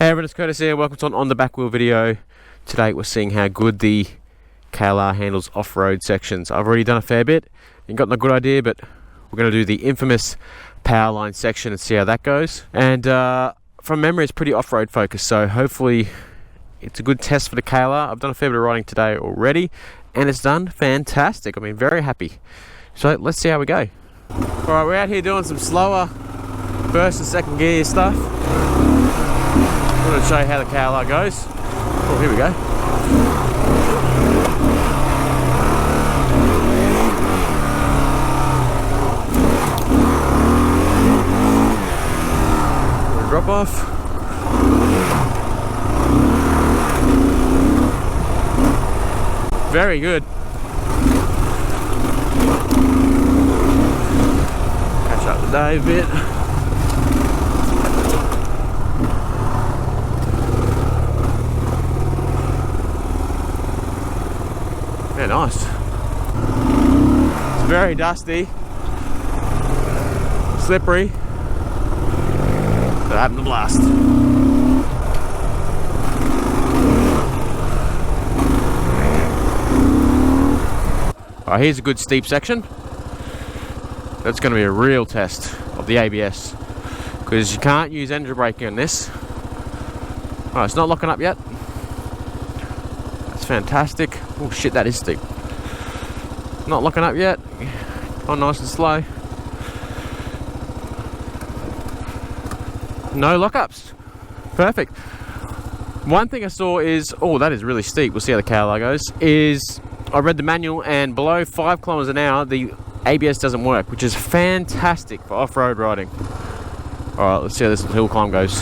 Hey everyone, it's Curtis here. Welcome to an On The Back Wheel video. Today we're seeing how good the KLR handles off-road sections. I've already done a fair bit and gotten a good idea, but we're going to do the infamous power line section and see how that goes. And from memory, it's pretty off-road focused, so hopefully it's a good test for the KLR. I've done a fair bit of riding today already, and it's done fantastic. I mean, very happy. So let's see how we go. Alright, we're out here doing some slower first and second gear stuff. I'm going to show you how the KLR goes. Oh, here we go. Drop off. Very good. Catch up the day a bit. Yeah, nice. It's very dusty, slippery, but having a blast. Alright, here's a good steep section. That's going to be a real test of the ABS, because you can't use engine braking on this. Oh, it's not locking up yet. That's fantastic. Oh shit, that is steep. Not locking up yet. Oh, nice and slow. No lockups. Perfect. One thing I saw is, oh, that is really steep. We'll see how the KLR goes. Is I read the manual, and below 5 kilometers an hour, the ABS doesn't work, which is fantastic for off-road riding. All right, let's see how this hill climb goes.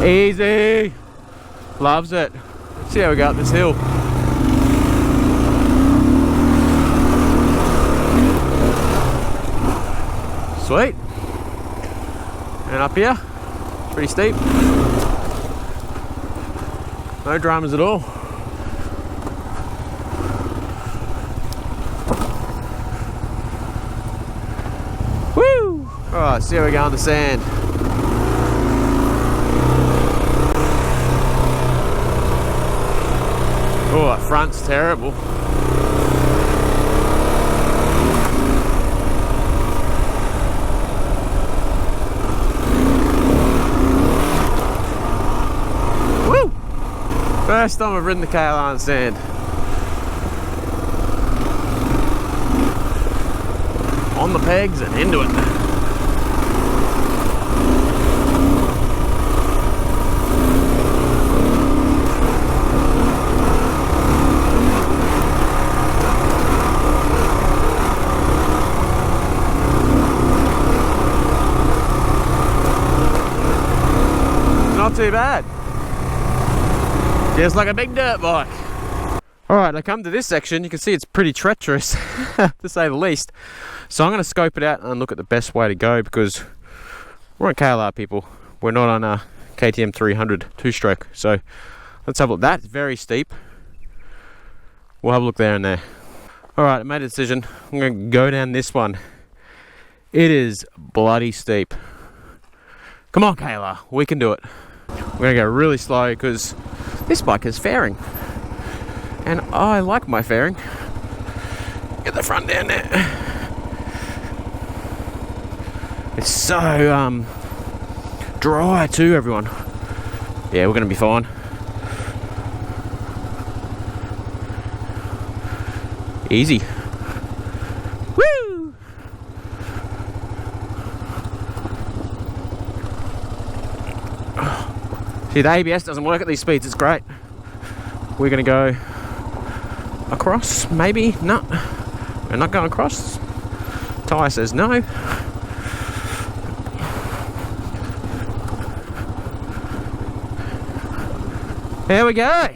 Easy. Loves it. Let's see how we go up this hill. Sweet. And up here, pretty steep. No dramas at all. Woo! Alright, see how we go on the sand. Oh, that front's terrible. Woo! First time I've ridden the KLR on sand. On the pegs and into it. Not too bad. Just like a big dirt bike. Alright, I come to this section. You can see it's pretty treacherous, to say the least. So I'm going to scope it out and look at the best way to go, because we're on KLR, people. We're not on a KTM 300 two-stroke. So let's have a look. That's very steep. We'll have a look there and there. Alright, I made a decision. I'm going to go down this one. It is bloody steep. Come on, KLR, we can do it. We're going to go really slow, because this bike has fairing. And I like my fairing. Get the front down there. It's so dry too, everyone. Yeah, we're going to be fine. Easy. Woo! See, the ABS doesn't work at these speeds. It's great. We're going to go across, maybe. No, we're not going across. Tyre says no. There we go.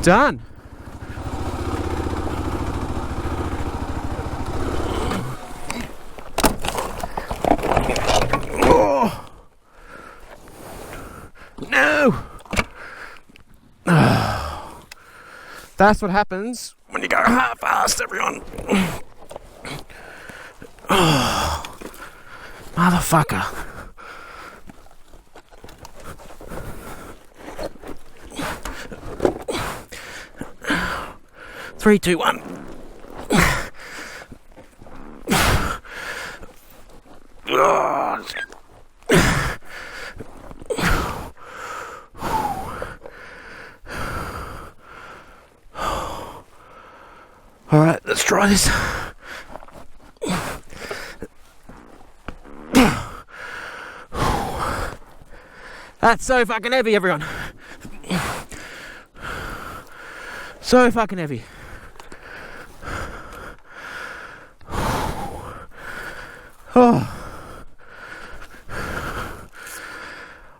Done. Oh. No. That's what happens when you go half-assed, everyone. Motherfucker. Three, two, one. Alright, let's try this. That's so fucking heavy, everyone. So fucking heavy. Oh.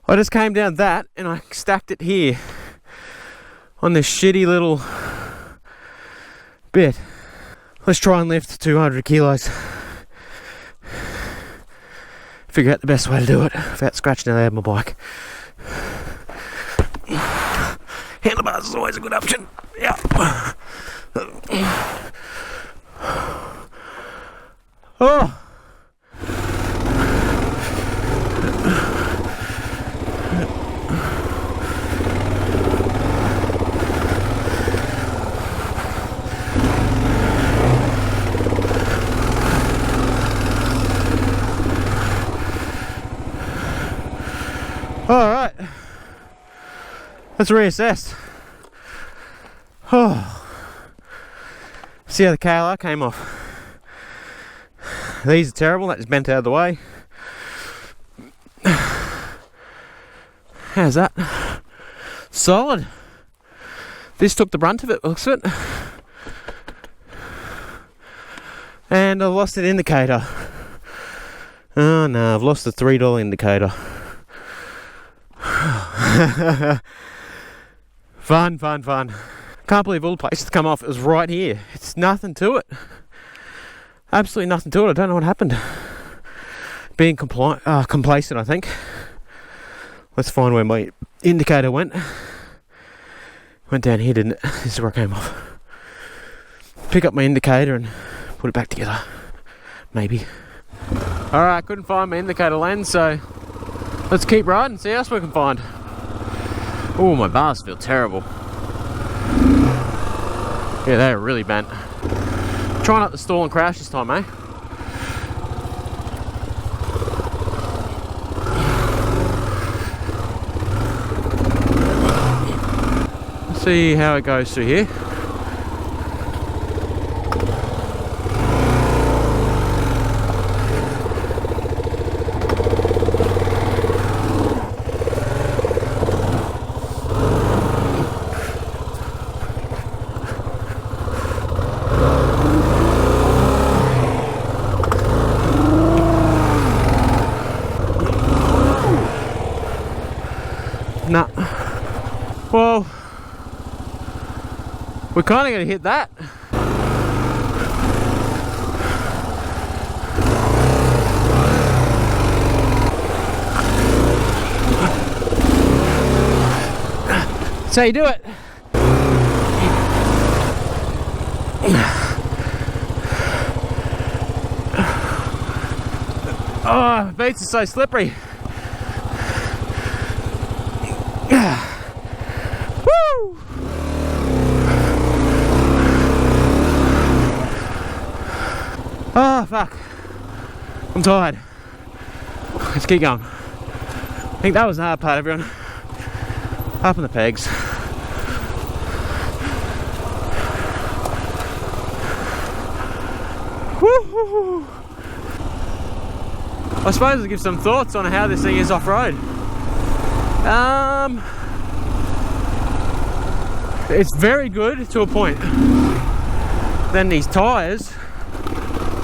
I just came down that and I stacked it here on this shitty little bit. Let's try and lift 200 kilos. Figure out the best way to do it without scratching out of my bike. Handlebars is always a good option. Yeah. Oh. Alright, let's reassess. Oh. See how the KLR came off. These are terrible, that just bent out of the way. How's that? Solid. This took the brunt of it, looks of it. And I lost an indicator. Oh no, I've lost the $3 indicator. Fun. Can't believe all the places to come off. It was right here. It's nothing to it. Absolutely nothing to it. I don't know what happened. Being complacent, I think. Let's find where my indicator went. Went down here, didn't it? This is where it came off. Pick up my indicator and put it back together. Maybe. Alright, couldn't find my indicator lens, so let's keep riding, see what else we can find. Oh, my bars feel terrible. Yeah, they're really bent. Try not to stall and crash this time, eh? Let's see how it goes through here. Nah. Well, we're kind of going to hit that. That's how you do it. Oh, beats are so slippery. Woo! Oh, fuck. I'm tired. Let's keep going. I think that was the hard part, everyone. Up on the pegs. Woo-hoo-hoo. I suppose I'll give some thoughts on how this thing is off-road. It's very good to a point. Then these tyres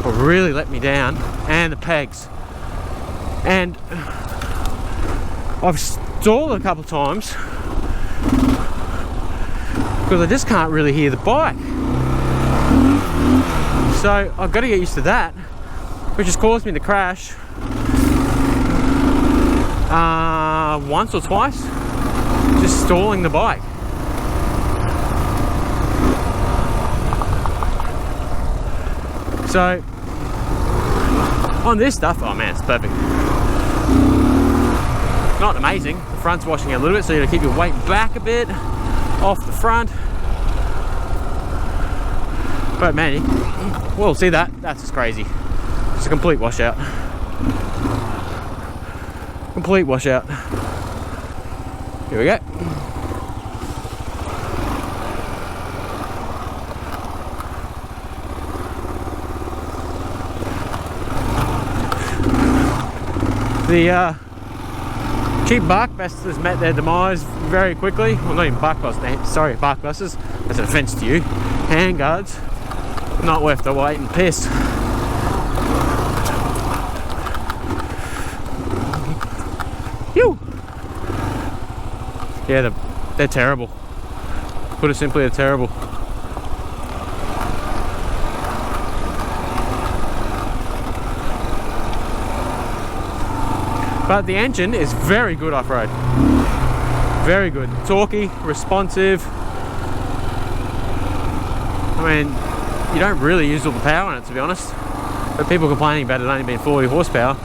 will really let me down, and the pegs. And I've stalled a couple of times because I just can't really hear the bike. So I've got to get used to that, which has caused me to crash once or twice, just stalling the bike. So On this stuff, oh man, it's perfect. Not amazing. The front's washing out a little bit, so you gotta keep your weight back a bit off the front. But man, well, see that? That's just crazy. It's a complete washout. Complete washout. Here we go. The cheap bark busters met their demise very quickly. Well, not even bark busters, sorry, bark busters. That's an offence to you. Handguards, not worth the wait and piss. Phew! Yeah, they're terrible. Put it simply, they're terrible. But the engine is very good off-road. Very good. Torquey, responsive. I mean, you don't really use all the power in it, to be honest. But people complaining about it only being 40 horsepower,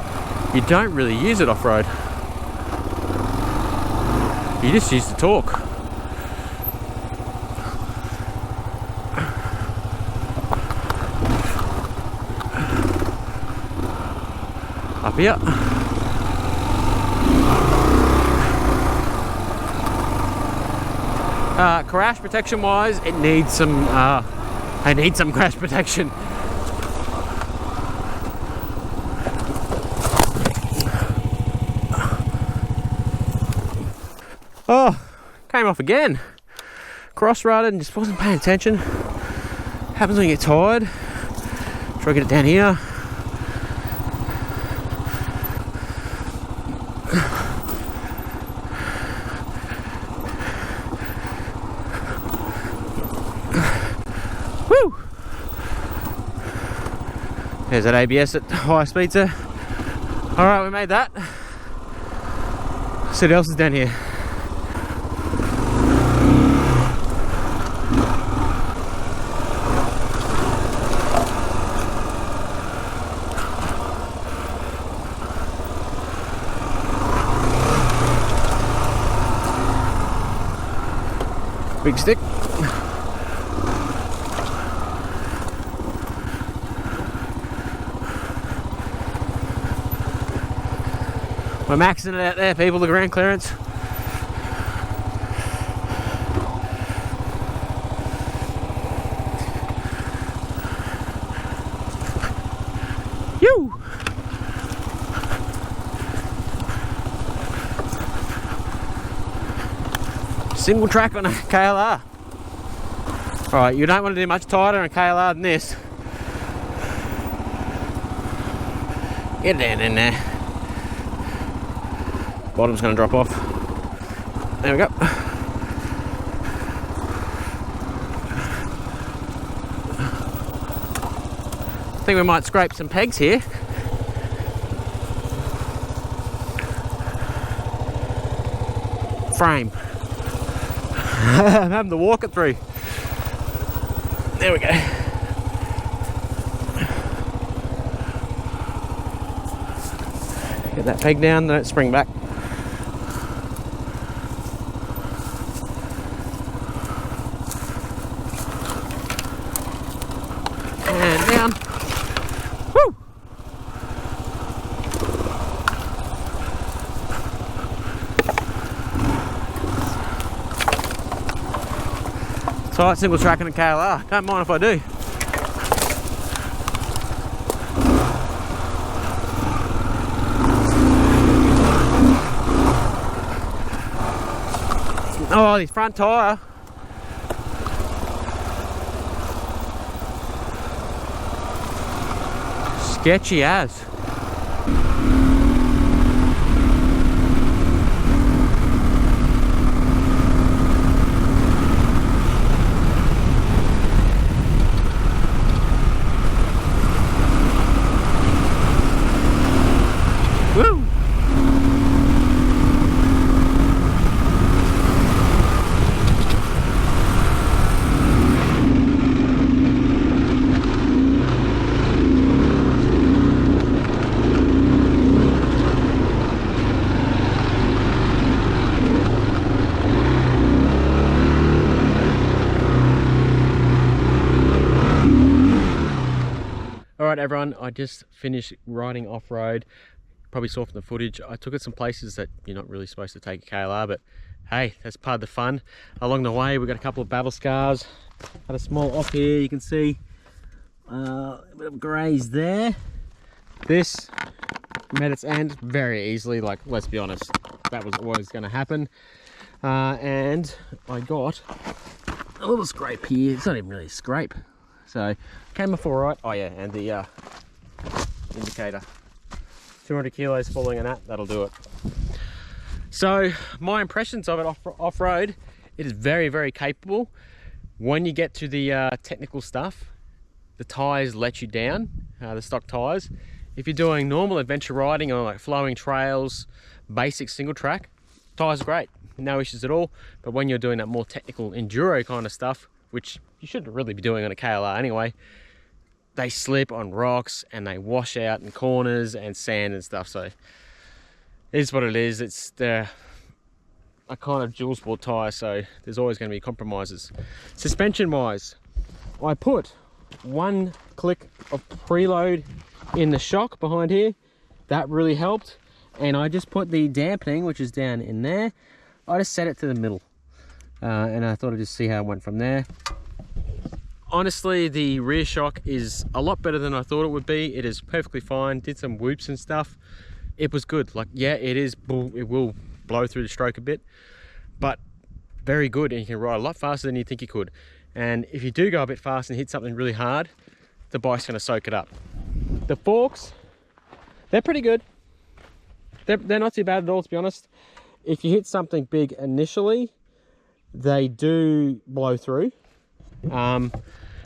you don't really use it off-road. You just use the torque. Up here. Crash protection wise, it needs some crash protection. Oh, came off again. Cross-rutted and just wasn't paying attention. Happens when you get tired. Try to get it down here. Woo! There's that ABS at high speeds there. Alright, we made that. See what else is down here. Big stick. We're maxing it out there, people, the ground clearance. Yoo! Single track on a KLR. Alright, you don't want to do much tighter on a KLR than this. Get down in there. Bottom's going to drop off. There we go. I think we might scrape some pegs here. Frame. I'm having to walk it through. There we go. Get that peg down, don't spring back. And down. Woo! Tight single track in a KLR. Don't mind if I do. Oh, this front tyre. Sketchy as. Woo! All right, everyone, I just finished riding off-road. Probably saw from the footage, I took it some places that you're not really supposed to take a KLR, but hey, that's part of the fun. Along the way, we got a couple of battle scars. Had a small off here, you can see a bit of graze there. This met its end very easily, like, let's be honest, that was always going to happen. And I got a little scrape here. It's not even really a scrape. So, came off all right. Oh yeah, and the indicator. 200 kilos falling in that, that'll do it. So, my impressions of it off-road, it is very, very capable. When you get to the technical stuff, the tyres let you down, the stock tyres. If you're doing normal adventure riding on like flowing trails, basic single track, tyres are great, no issues at all. But when you're doing that more technical enduro kind of stuff, which you shouldn't really be doing on a KLR anyway, they slip on rocks and they wash out in corners and sand and stuff. So it is what it is. It's a kind of dual sport tyre, so there's always going to be compromises. Suspension wise, I put one click of preload in the shock behind here. That really helped. And I just put the dampening, which is down in there, I just set it to the middle. And I thought I'd just see how it went from there. Honestly, the rear shock is a lot better than I thought it would be. It is perfectly fine. Did some whoops and stuff. It was good. Like, yeah, it will blow through the stroke a bit, but very good. And you can ride a lot faster than you think you could. And if you do go a bit fast and hit something really hard, the bike's going to soak it up. The forks, they're pretty good. They're not too bad at all, to be honest. If you hit something big initially, they do blow through.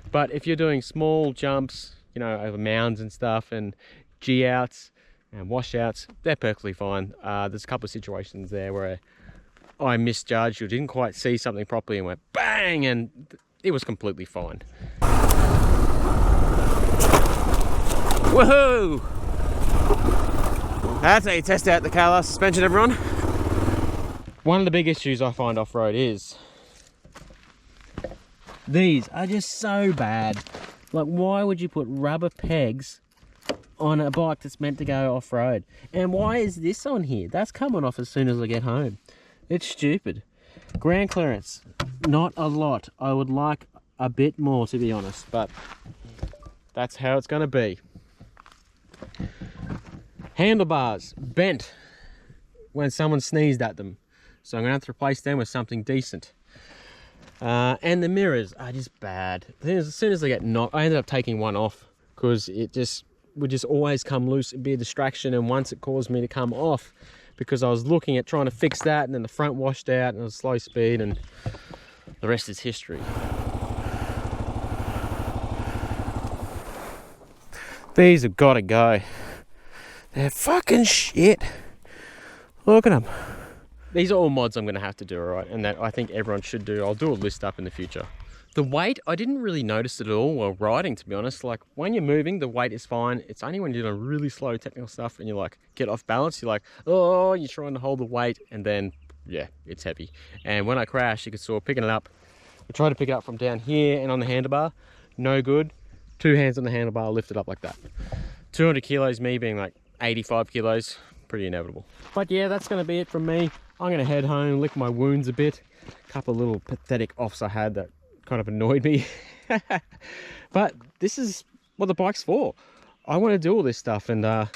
But if you're doing small jumps, you know, over mounds and stuff, and G-outs and washouts, they're perfectly fine. There's a couple of situations there where I misjudged or didn't quite see something properly and went bang, and it was completely fine. Woohoo! That's how you test out the KLR suspension, everyone. One of the big issues I find off-road is these are just so bad. Like, why would you put rubber pegs on a bike that's meant to go off-road? And why is this on here? That's coming off as soon as I get home. It's stupid. Ground clearance, not a lot. I would like a bit more, to be honest, but that's how it's going to be. Handlebars bent when someone sneezed at them, so I'm going to have to replace them with something decent. And the mirrors are just bad. As soon as they get knocked, I ended up taking one off because it would just always come loose and be a distraction. And once it caused me to come off because I was looking at trying to fix that, and then the front washed out and it was slow speed, and the rest is history. These have got to go. They're fucking shit. Look at them. These are all mods I'm going to have to do, alright, and that I think everyone should do. I'll do a list up in the future. The weight, I didn't really notice it at all while riding, to be honest. Like, when you're moving, the weight is fine. It's only when you're doing really slow technical stuff and you like get off balance, you're like, oh, you're trying to hold the weight, and then, yeah, it's heavy. And when I crashed, you could sort of picking it up. I tried to pick it up from down here and on the handlebar, no good. 2 hands on the handlebar, lift it up like that. 200 kilos, me being like 85 kilos, pretty inevitable. But yeah, that's going to be it from me. I'm going to head home, lick my wounds a bit. A couple of little pathetic offs I had that kind of annoyed me. But this is what the bike's for. I want to do all this stuff and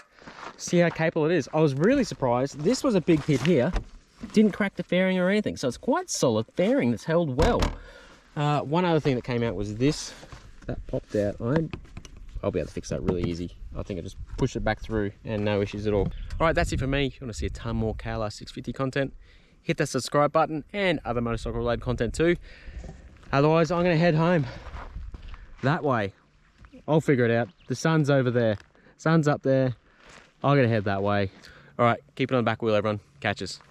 see how capable it is. I was really surprised. This was a big hit here. Didn't crack the fairing or anything. So it's quite solid fairing that's held well. One other thing that came out was this. That popped out. I'll be able to fix that really easy. I think I just push it back through and no issues at all. All right, that's it for me. If you want to see a ton more KLR650 content, hit that subscribe button and other motorcycle related content too. Otherwise, I'm going to head home. That way. I'll figure it out. The sun's over there. Sun's up there. I'm going to head that way. All right, keep it on the back wheel, everyone. Catch us.